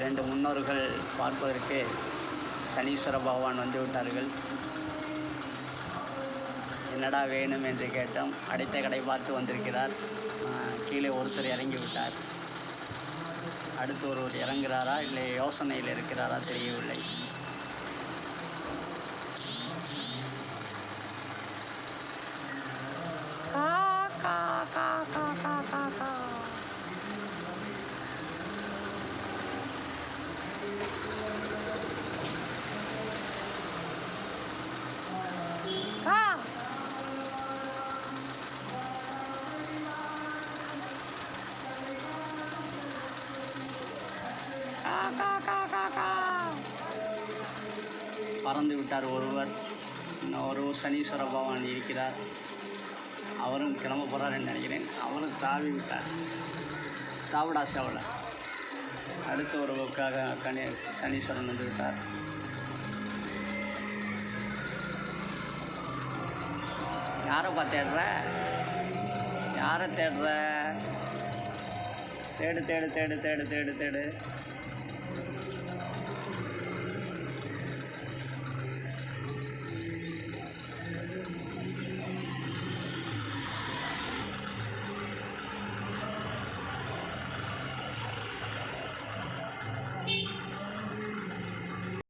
2 முன்னோர்கள் பார்ப்பதற்கு சனீஸ்வர பகவான் வந்து விட்டார்கள். என்னடா வேணும் என்று கேட்டோம். அடைத்த கடை பார்த்து வந்திருக்கிறார். கீழே ஒருத்தர் இறங்கி விட்டார். அடுத்து ஒருவர் இறங்குகிறாரா இல்லை யோசனையில் இருக்கிறாரா தெரியவில்லை. பறந்து விட்டார் ஒருவர். இன்னொரு சனீஸ்வர பகவான் இருக்கிறார். அவரும் கிளம்ப போகிறாருன்னு நினைக்கிறேன். அவரும் தாவி விட்டார். தாவடா சேவலை. அடுத்த ஒருவருக்காக சனீஸ்வரன் வந்து விட்டார். யாரைப்பா தேடுற? யாரை தேடுற? தேடு தேடு தேடு தேடு தேடு தேடு